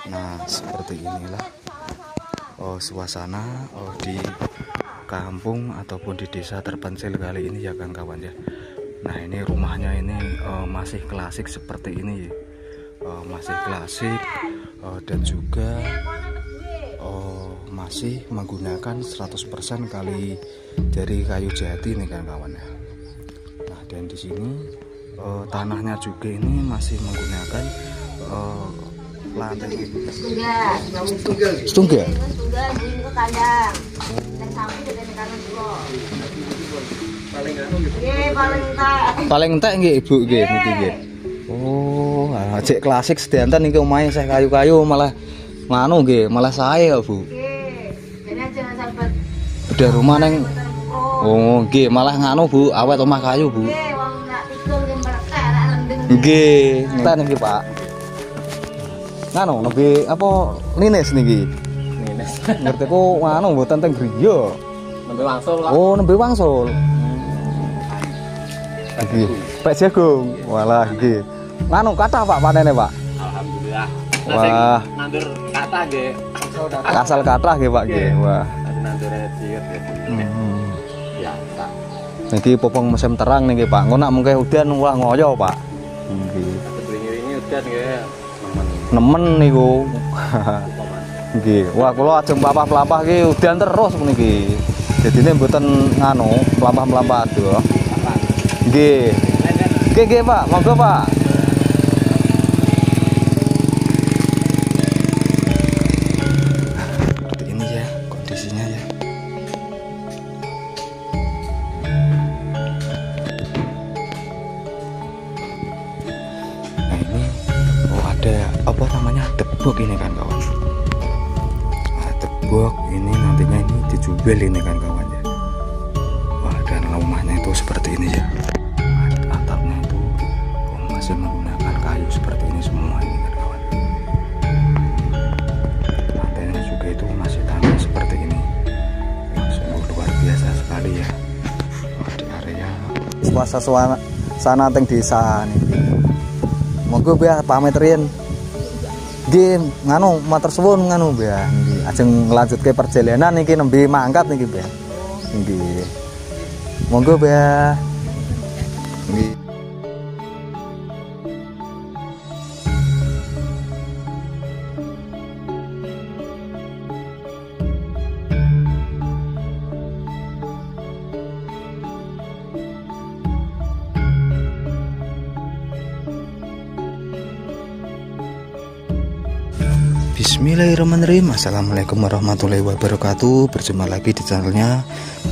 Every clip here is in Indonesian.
Nah, seperti inilah suasana di kampung ataupun di desa terpencil kali ini ya kawan-kawan ya. Nah, ini rumahnya ini masih klasik seperti ini, masih klasik dan juga masih menggunakan 100% kali dari kayu jati nih kawan-kawan ya. Nah, dan di sini tanahnya juga ini masih menggunakan lantai setunggal paling entek nggih Ibu nggih niki nggih. Oh, cek klasik sedanten niki omahe saya kayu-kayu malah nganu nggih, malah sae ya Bu. Udah rumah neng. Oh, nggih malah nganu Bu, awet omah kayu Bu. Nggih, enten niki Pak. Nganu nembe apa linis niki? Linis. Ngerti ku nganu mboten teng griya. Nembe wangsul kok. Oh, nembe wangsul. Nggih, Pak jagung. Walah nggih. Nganu kathah Pak panene Pak? Alhamdulillah. Wah, nandur kathah nggih. Asal kathah nggih Pak nggih. Wah. Nandure ciut nggih. Ya, Pak. Niki popong musim terang niki Pak. Engko nak mengke udan wah ngoyo Pak. Nggih. Wingi-wingi udan nggih. Nemen niku. Nggih. Wah, kula ajeng pelapah-pelapah iki udan terus niki. Dadine mboten nganu, pelapah-pelapah aduh. Nggih. Nggih Pak, monggo Pak. Seperti ini ya kondisinya ya. Nah, ini ada apa namanya debok ini kan kawan. Nah, debok ini nantinya ini dijual ini kan kawan ya. Wah, dan rumahnya itu seperti ini ya. Atapnya itu masih menggunakan kayu seperti ini semua ini kan kawan. Lantainya juga itu masih tanah seperti ini. Sungguh luar biasa sekali ya. Di area suasana teng desa nih. Monggo Mbah pamit riyen. Nggih, nganu matur suwun nganu Mbah niki. Ajeng nglanjutke perjalanan niki nembe mangkat niki Mbah. Nggih. Monggo Mbah. Nggih. Bismillahirrahmanirrahim. Assalamualaikum warahmatullahi wabarakatuh. Berjumpa lagi di channelnya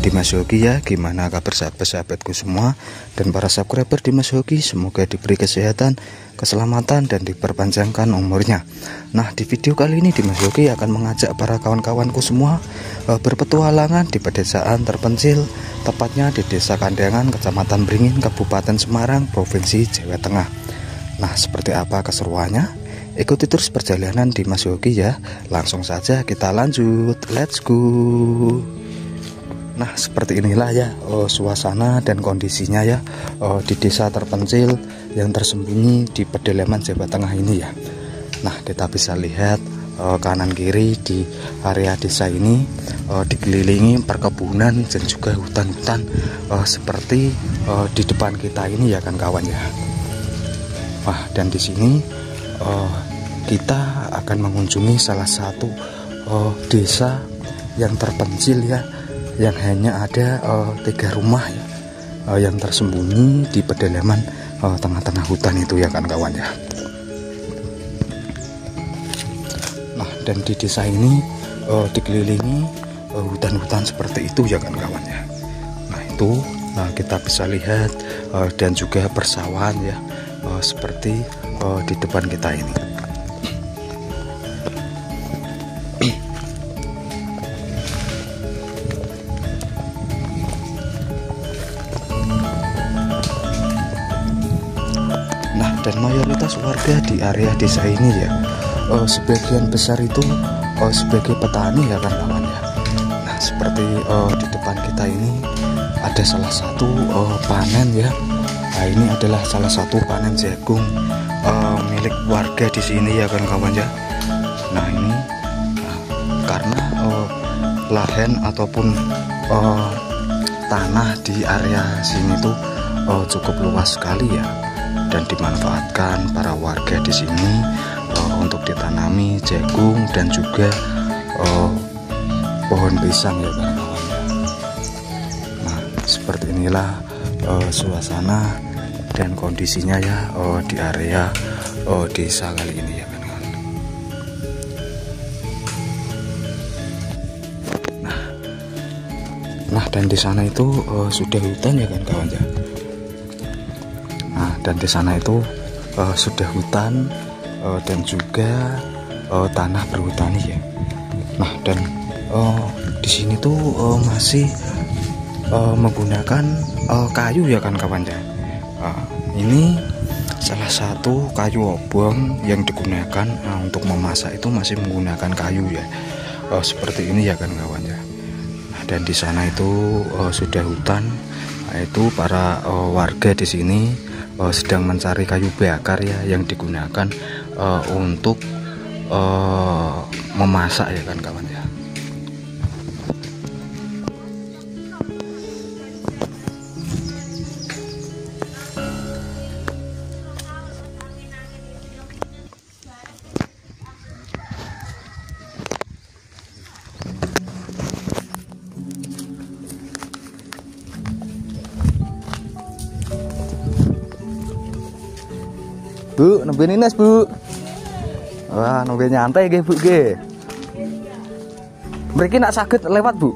Dimas Hoki ya. Gimana kabar sahabat-sahabatku semua dan para subscriber Dimas Hoki? Semoga diberi kesehatan, keselamatan dan diperpanjangkan umurnya. Nah, di video kali ini Dimas Hoki akan mengajak para kawan-kawanku semua berpetualangan di pedesaan terpencil, tepatnya di Desa Kandangan, Kecamatan Beringin, Kabupaten Semarang, Provinsi Jawa Tengah. Nah, seperti apa keseruannya? Ikuti terus perjalanan Dimas Hoki ya. Langsung saja kita lanjut. Let's go. Nah, seperti inilah ya suasana dan kondisinya ya di desa terpencil yang tersembunyi di pedalaman Jawa Tengah ini ya. Nah, kita bisa lihat kanan kiri di area desa ini dikelilingi perkebunan dan juga hutan-hutan seperti di depan kita ini ya kan kawan ya. Wah, dan di sini kita akan mengunjungi salah satu desa yang terpencil ya, yang hanya ada 3 rumah ya, yang tersembunyi di pedalaman tengah-tengah hutan itu ya kan kawan ya. Nah, dan di desa ini dikelilingi hutan-hutan seperti itu ya kan kawan ya. Nah, itu kita bisa lihat dan juga persawahan ya seperti di depan kita ini. Nah, dan mayoritas warga di area desa ini ya sebagian besar itu sebagai petani ya kan kawan ya. Nah, seperti di depan kita ini ada salah satu panen ya. Nah, ini adalah salah satu panen jagung milik warga di sini ya kan kawan ya. Nah ini karena lahan ataupun tanah di area sini tuh cukup luas sekali ya, dan dimanfaatkan para warga di sini untuk ditanami jagung dan juga pohon pisang ya kawan-kawan. Nah seperti inilah suasana dan kondisinya ya di area desa kali ini ya kawan-kawan. Nah dan di sana itu sudah hutan ya kan kawan ya. Nah dan di sana itu sudah hutan dan juga tanah berhutani ya. Nah dan di sini tuh masih menggunakan kayu ya kan kawan ya. Ini salah satu kayu obong yang digunakan untuk memasak itu masih menggunakan kayu ya, seperti ini ya kan kawan ya. Nah, dan di sana itu sudah hutan. Nah, itu para warga di sini sedang mencari kayu bakar ya yang digunakan untuk memasak ya kan kawan ya. Bu, nembe Ines, Bu. Wah, nembe nyantai nggih, Bu nggih. Mriki nak saged lewat, Bu.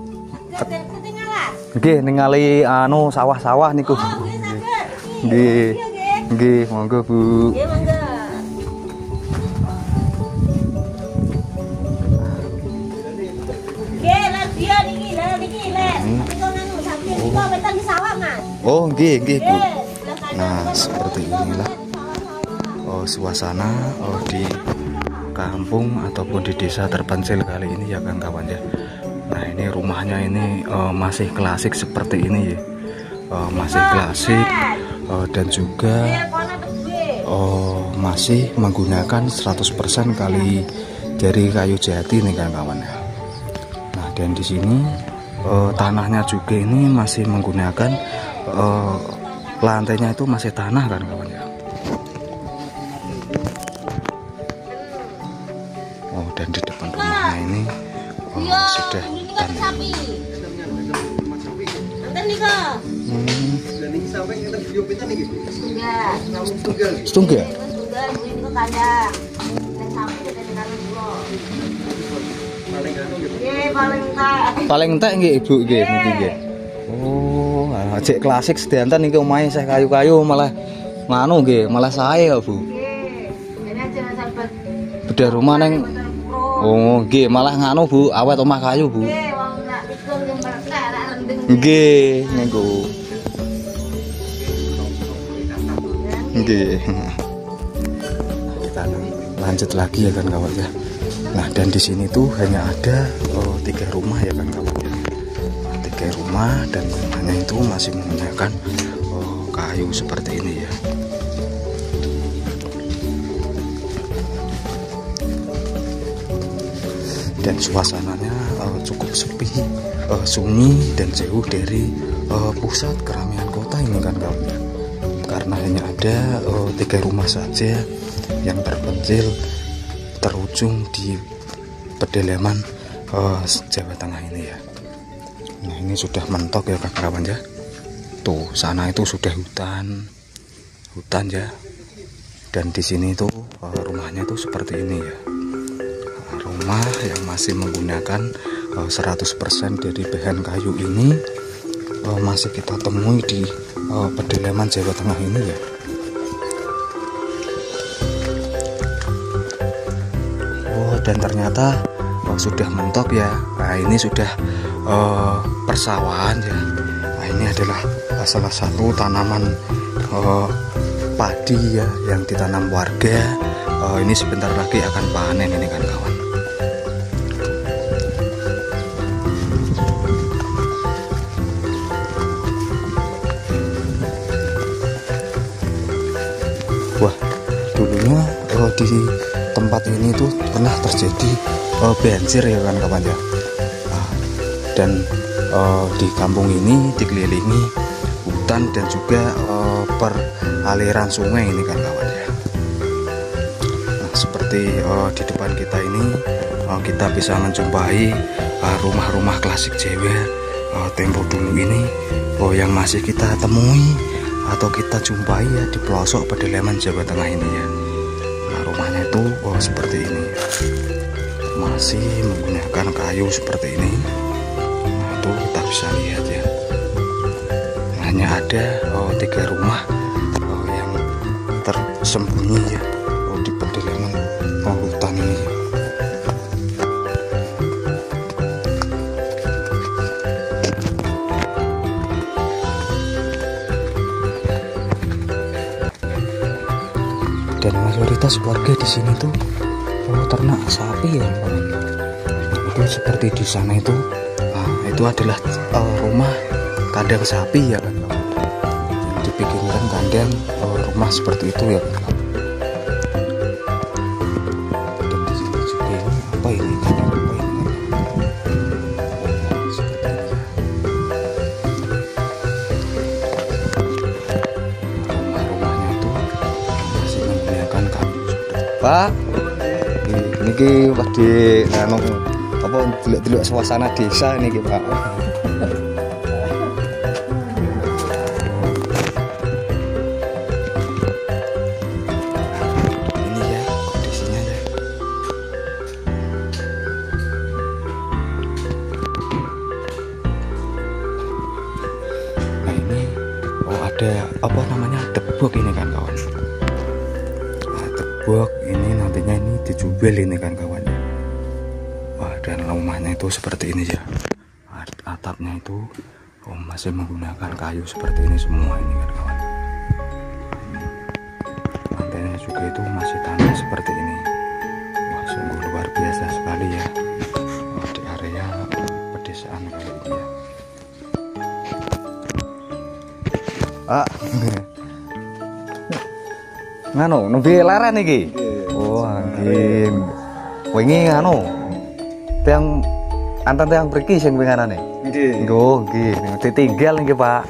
Nggih, ningali anu sawah-sawah niku. Nggih. Nggih, monggo, Bu. Nggih, monggo. Nggih, radio niki, lek. Niku nang samping niku wonten di sawah, Mas. Oh, nggih, nggih, Bu. Nah, seperti inilah suasana di kampung ataupun di desa terpencil kali ini ya kawan ya. Nah ini rumahnya ini masih klasik seperti ini ya, masih klasik dan juga masih menggunakan 100% kali dari kayu jati nih kawan ya. Nah dan di sini tanahnya juga ini masih menggunakan lantainya itu masih tanah kan kawan ya. Dan di depan rumahnya ini sudah hutan. Setunggal. Paling entek nggih Ibu nggih niki nggih. Oh, cek klasik sedanten niki omahe saya kayu-kayu malah nganu nggih, malah sae kok Bu. Beda rumah neng. Oh, nggih, malah nganu Bu, awet omah kayu, Bu. Nggih, niku. Nggih. Kita lanjut lagi ya kan kawan ya. Nah, dan di sini tuh hanya ada 3 rumah ya kan kawan ya. 3 rumah dan rumahnya itu masih menggunakan kayu seperti ini ya. Dan suasananya cukup sepi, sunyi dan jauh dari pusat keramaian kota ini kan kawan. Karena hanya ada 3 rumah saja yang terpencil terujung di pedalaman Jawa Tengah ini ya. Nah ini sudah mentok ya kawan ya. Tuh sana itu sudah hutan ya. Dan di sini tuh rumahnya tuh seperti ini ya. Rumah yang masih menggunakan 100% dari bahan kayu ini masih kita temui di pedalaman Jawa Tengah ini ya. Oh dan ternyata sudah mentok ya. Nah ini sudah persawahan ya. Nah ini adalah salah satu tanaman padi ya yang ditanam warga. Ini sebentar lagi akan panen ini kan kawan. Wah, dulunya di tempat seperti ini tuh pernah terjadi banjir ya kan kawan ya. Dan di kampung ini dikelilingi hutan dan juga peraliran sungai ini kan kawan ya. Nah, seperti di depan kita ini kita bisa menjumpai rumah-rumah klasik Jawa tempo dulu ini yang masih kita temui atau kita jumpai ya di pelosok pedalaman Jawa Tengah ini ya. Nah, rumahnya itu seperti ini, masih menggunakan kayu seperti ini. Nah, itu kita bisa lihat ya, hanya ada 3 rumah yang tersembunyi ya di pedalaman hutan ini. Dan mayoritas warga di sini tuh ternak sapi ya kawan. Itu seperti di sana itu, itu adalah rumah kandang sapi ya kan kawan. Yang dibikinkan kandang rumah seperti itu ya kan. Dan di sini juga ini apa ini kandang apa ini kan? Seperti ini. Rumah-rumahnya itu masih menggunakan kayu. Pak, niki di anu apa delok suasana desa niki Pak. Ini ya kondisinya ya. Nah ini ada apa namanya tebok ini kan kawan. Tebok ini nantinya ini dijual ini kan kawan. Dan rumahnya itu seperti ini ya, atapnya itu masih menggunakan kayu seperti ini semua ini kan kawan. Lantainya juga itu masih tanah seperti ini. Wah, sungguh luar biasa sekali ya di area pedesaan kali ini ya. Nganu nembe leren iki. Oh, nggih. Wingi nganu tiang antar tiang pergi sing pinganane. Nggih. Nggih, ditinggal niki, Pak.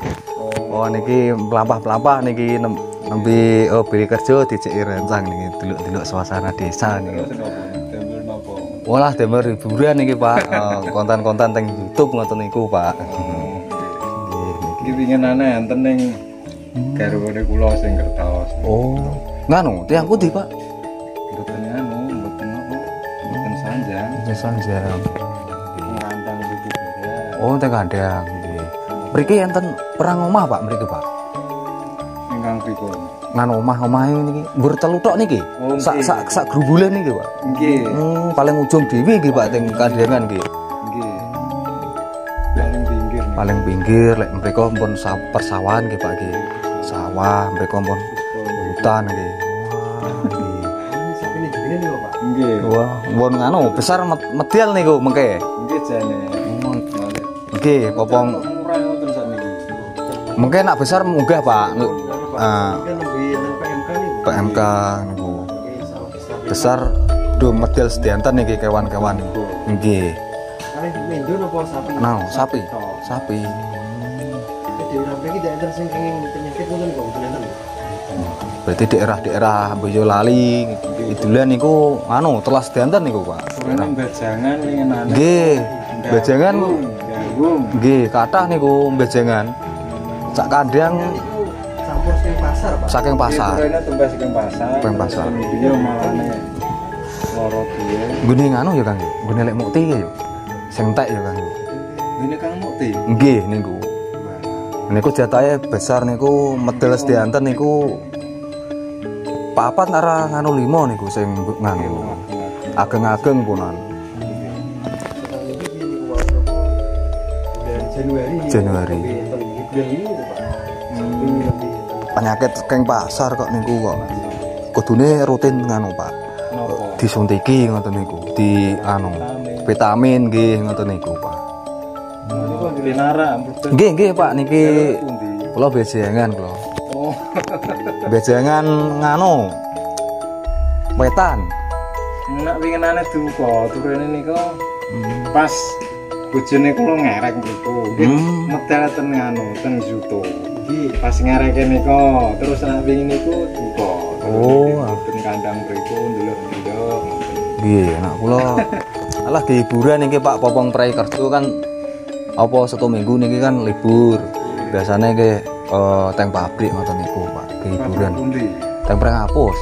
Oh, niki mlampah-mlampah niki nembe beli kerja diceki rencang niki delok-delok suasana desa niki. Olah demel hiburan niki, Pak. Konten-konten teng YouTube ngoten niku, Pak. Nggih, pinginane enten ning garwane kula sing kertos. Oh. Nganu tiang putih, Pak. Mboten anu, mboten apa? Mboten sanjang. Sanjang. Ngantang iki. Oh, teng kandang nggih. Mriki enten perang omah, Pak, mriki, Pak. Ingkang pripun? Nganu omah-omahe niki mbur telu tok niki. Sak grumbulan niki, Pak. Nggih. Paling ujung dhewe nggih, Pak, teng kandangan nggih. Nggih. Paling pinggir. Paling pinggir lek mriko pun persawahan nggih, Pak nggih. Sawah mriko pun hutan nggih. Sapine jenenge niku, Pak. Nggih. Wah, pun nganu besar medal niku mengke. Nggih jane. Nggih, popong murah ngoten sakniki. mengke nak besar munggah, Pak. PMK niku. Besar do medal sedanten niki kewan-kewan niku. Nggih. Mendun apa sapi? Nah, sapi. Sapi. Di ora mriki dak sing penyakit ngoten kok mboten. Berarti daerah-daerah Boyolali idulan niku anu telas sedanten niku, Pak. Nang Bajangan ngenane. Nggih. Bajangan Ganggung. nggih kathah niku bajangan. Sak kandang Campur saking pasar, Pak. saking pasar. Rene tembas saking pasar. Saking pasar. Iya malane loro biyen. Nggone nganu ya, Kang. Nggone lek mukti ya. Sing entek ya, Kang. Ini Kang Mukti. Nggih niku. Niku jatahe besar niku medal sedanten niku papat nara nganu 5 niku sing nganu. Ageng-ageng punan. Januari. Penyakit saking pasar kok niku kok. Kudune rutin nganu, Pak. Disuntiki ngoten niku. Di anu vitamin nggih ngoten niku, Pak. Nggih, Pak niki kula bejengan kula. Oh. Bejengan nganu wetan. Nak winginane duka turune niku pas bojone kula ngerek niku. Medal ten nganu ten Zuto. Pas ngereke niku terus nak wingi niku duka. Oh, ten kandang mriku ndelok-ndelok. Nggih, anak kula alah di hiburan iki Pak Popong Prai Kerto kan apa 1 minggu niki kan libur. Biasanya ke teng pabrik ngoten niku Pak, ke hiburan. Teng Prengapus.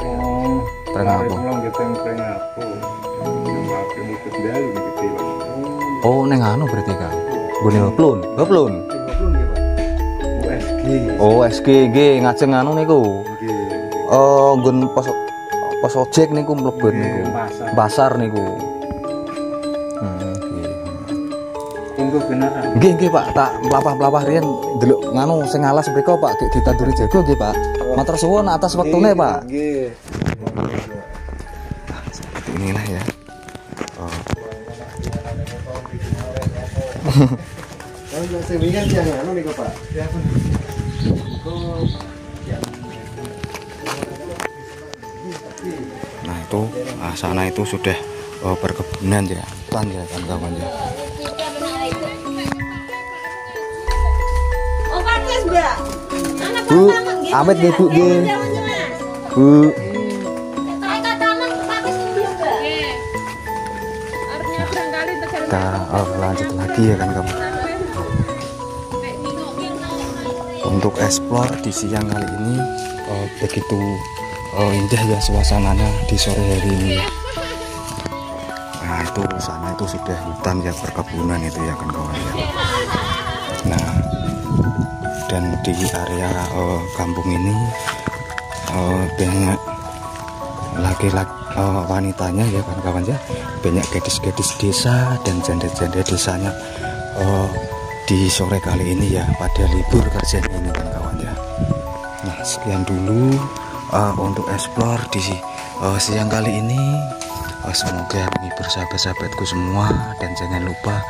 Oh, Prengapus. Kula nggih teng Prengapus. Yang pabrik ikut dalu niki. Oh, neng anu berarti kan. Gone Hoplon. Hoplon nggih, Pak. USG. Oh, SGG ngajeng anu niku. Nggih. Nggon pos ojek niku mlebet niku. Pasar niku. Tunggu beneran. Nggih Pak, tak mlapah-mlapah riyen ndelok nganu sing alas mriko Pak, ditanduri jago nggih Pak. Matur suwun atas wektune Pak. Nggih. Seperti inilah ya. Kalau sing wingi kan yang anu niku, Pak. Nah itu, sana itu sudah perkebunan ya, hutan ya kawan-kawan ya. Bu, amit nggih Bu nggih. Bu. Kita lanjut lagi ya kan kamu. Untuk explore di siang kali ini begitu indah ya suasananya di sore hari ini. Nah itu sana itu sudah hutan ya, perkebunan itu ya kan kawan ya. Nah dan di area kampung ini banyak laki-laki wanitanya ya kan kawan ya, banyak gadis-gadis desa dan janda-janda desanya di sore kali ini ya pada libur kerjanya ini kan kawan ya. Nah sekian dulu untuk explore di siang kali ini. Semoga menghibur sahabat-sahabatku semua, dan jangan lupa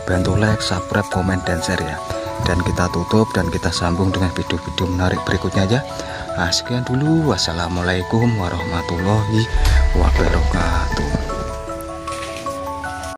bantu like, subscribe, komen, dan share ya. Dan kita tutup dan kita sambung dengan video-video menarik berikutnya aja. Nah, sekian dulu. Wassalamualaikum warahmatullahi wabarakatuh.